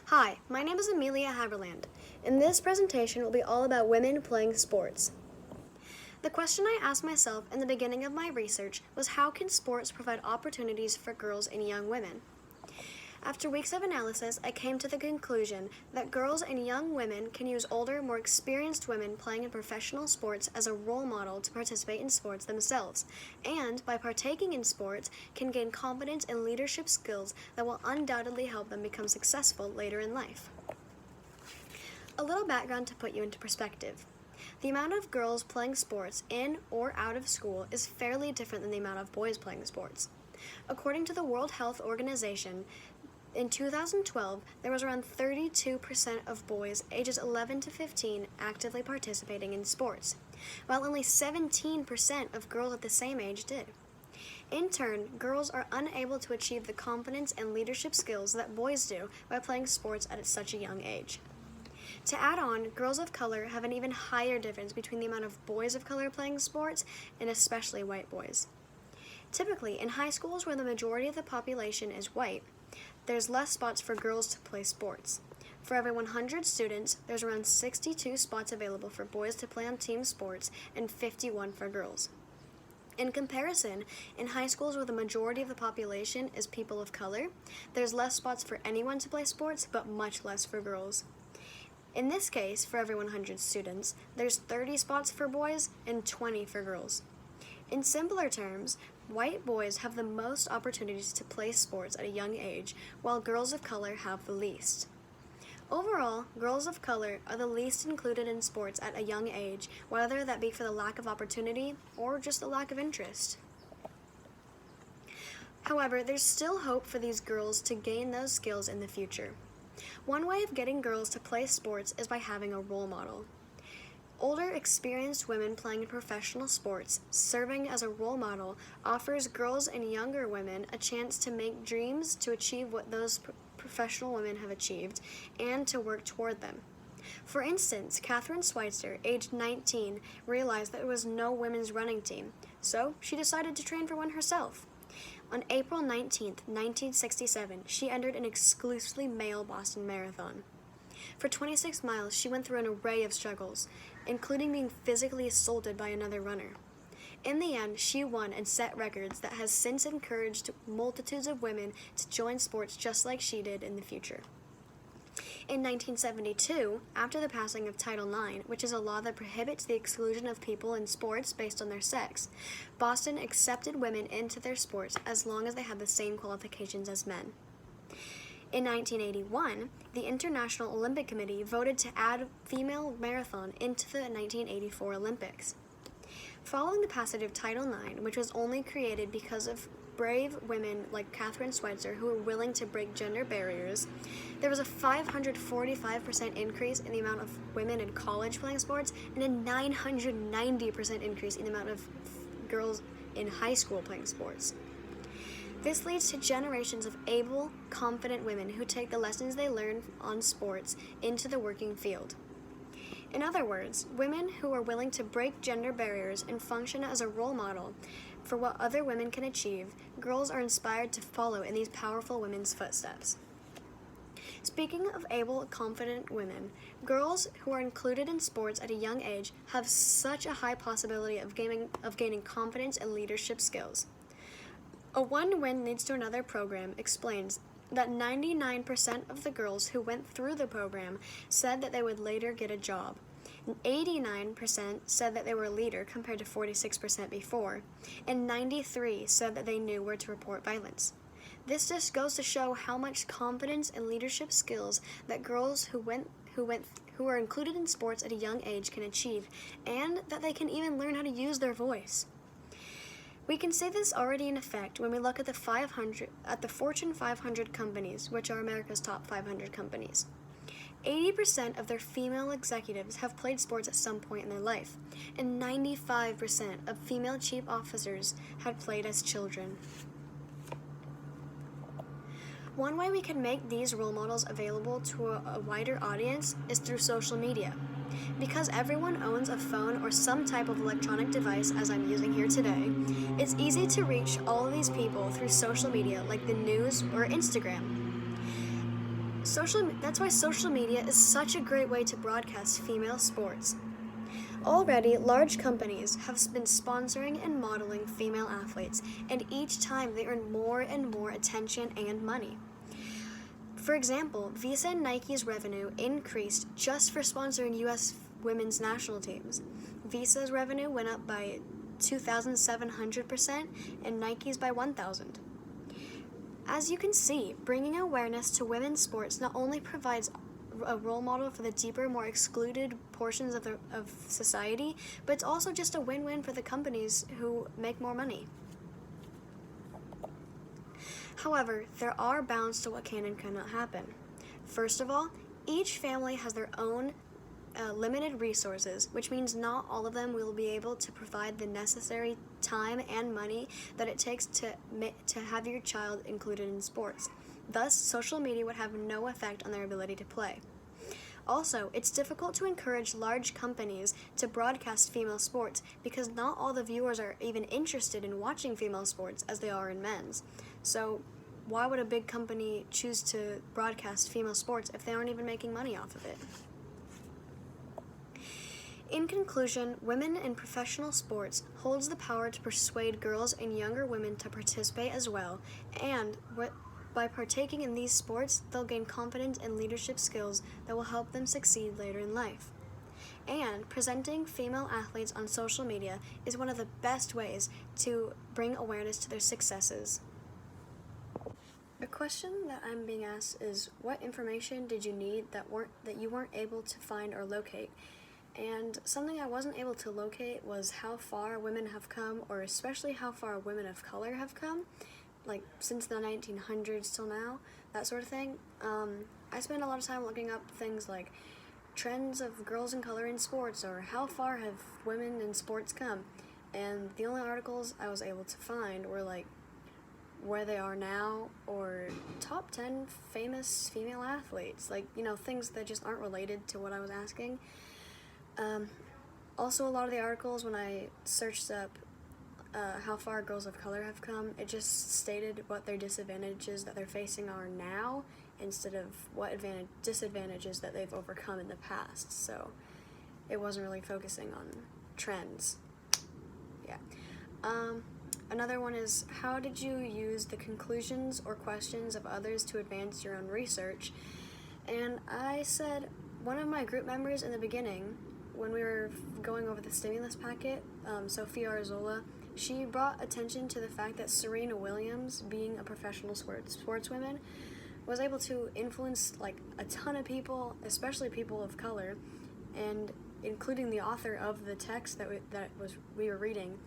Hi, my name is Amelia Haberland, and this presentation will be all about women playing sports. The question I asked myself in the beginning of my research was how can sports provide opportunities for girls and young women? After weeks of analysis, I came to the conclusion that girls and young women can use older, more experienced women playing in professional sports as a role model to participate in sports themselves, and by partaking in sports, can gain confidence and leadership skills that will undoubtedly help them become successful later in life. A little background to put you into perspective. The amount of girls playing sports in or out of school is fairly different than the amount of boys playing sports. According to the World Health Organization, in 2012, there was around 32% of boys ages 11 to 15 actively participating in sports, while only 17% of girls at the same age did. In turn, girls are unable to achieve the confidence and leadership skills that boys do by playing sports at such a young age. To add on, girls of color have an even higher difference between the amount of boys of color playing sports and especially white boys. Typically, in high schools where the majority of the population is white, there's less spots for girls to play sports. For every 100 students, there's around 62 spots available for boys to play on team sports and 51 for girls. In comparison, in high schools where the majority of the population is people of color, there's less spots for anyone to play sports, but much less for girls. In this case, for every 100 students, there's 30 spots for boys and 20 for girls. In simpler terms, white boys have the most opportunities to play sports at a young age, while girls of color have the least. Overall, girls of color are the least included in sports at a young age, whether that be for the lack of opportunity or just the lack of interest. However, there's still hope for these girls to gain those skills in the future. One way of getting girls to play sports is by having a role model. Older, experienced women playing in professional sports, serving as a role model, offers girls and younger women a chance to make dreams to achieve what those professional women have achieved and to work toward them. For instance, Kathrine Switzer, aged 19, realized that there was no women's running team, so she decided to train for one herself. On April 19, 1967, she entered an exclusively male Boston Marathon. For 26 miles, she went through an array of struggles, including being physically assaulted by another runner. In the end, she won and set records that has since encouraged multitudes of women to join sports just like she did in the future. In 1972, after the passing of Title IX, which is a law that prohibits the exclusion of people in sports based on their sex, Boston accepted women into their sports as long as they had the same qualifications as men. In 1981, the International Olympic Committee voted to add female marathon into the 1984 Olympics. Following the passage of Title IX, which was only created because of brave women like Kathrine Switzer who were willing to break gender barriers, there was a 545% increase in the amount of women in college playing sports and a 990% increase in the amount of girls in high school playing sports. This leads to generations of able, confident women who take the lessons they learn on sports into the working field. In other words, women who are willing to break gender barriers and function as a role model for what other women can achieve, girls are inspired to follow in these powerful women's footsteps. Speaking of able, confident women, girls who are included in sports at a young age have such a high possibility of gaining confidence and leadership skills. A One Win Leads to Another program explains that 99% of the girls who went through the program said that they would later get a job. And 89% said that they were a leader compared to 46% before, and 93% said that they knew where to report violence. This just goes to show how much confidence and leadership skills that girls who are included in sports at a young age can achieve, and that they can even learn how to use their voice. We can see this already in effect when we look at the Fortune 500 companies, which are America's top 500 companies. 80% of their female executives have played sports at some point in their life, and 95% of female chief officers had played as children. One way we can make these role models available to a wider audience is through social media. Because everyone owns a phone or some type of electronic device as I'm using here today, it's easy to reach all of these people through social media like the news or Instagram. That's why social media is such a great way to broadcast female sports. Already, large companies have been sponsoring and modeling female athletes, and each time they earn more and more attention and money. For example, Visa and Nike's revenue increased just for sponsoring U.S. women's national teams. Visa's revenue went up by 2,700% and Nike's by 1,000. As you can see, bringing awareness to women's sports not only provides a role model for the deeper, more excluded portions of society, but it's also just a win-win for the companies who make more money. However, there are bounds to what can and cannot happen. First of all, each family has their own limited resources, which means not all of them will be able to provide the necessary time and money that it takes to have your child included in sports. Thus, social media would have no effect on their ability to play. Also, it's difficult to encourage large companies to broadcast female sports because not all the viewers are even interested in watching female sports as they are in men's. So, why would a big company choose to broadcast female sports if they aren't even making money off of it? In conclusion, women in professional sports holds the power to persuade girls and younger women to participate as well, and by partaking in these sports, they'll gain confidence and leadership skills that will help them succeed later in life. And presenting female athletes on social media is one of the best ways to bring awareness to their successes. The question that I'm being asked is, what information did you need that you weren't able to find or locate? And something I wasn't able to locate was how far women have come, or especially how far women of color have come, like since the 1900s till now, that sort of thing. I spent a lot of time looking up things like trends of girls in color in sports, or how far have women in sports come, and the only articles I was able to find were like where they are now, or top 10 famous female athletes, like, things that just aren't related to what I was asking. Also, a lot of the articles, when I searched up how far girls of color have come, it just stated what their disadvantages that they're facing are now, instead of what disadvantages that they've overcome in the past. So it wasn't really focusing on trends. Yeah. Another one is, how did you use the conclusions or questions of others to advance your own research? And I said, one of my group members in the beginning, when we were going over the stimulus packet, Sophia Arzola, she brought attention to the fact that Serena Williams, being a professional sportswoman, was able to influence like a ton of people, especially people of color, and including the author of the text that we were reading.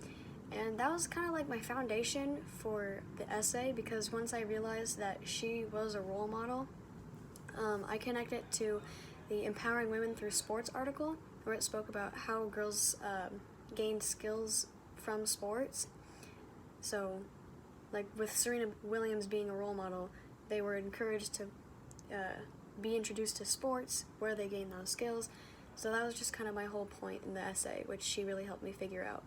And that was kind of like my foundation for the essay, because once I realized that she was a role model, I connected it to the Empowering Women Through Sports article, where it spoke about how girls gained skills from sports. So, like with Serena Williams being a role model, they were encouraged to be introduced to sports where they gained those skills. So that was just kind of my whole point in the essay, which she really helped me figure out.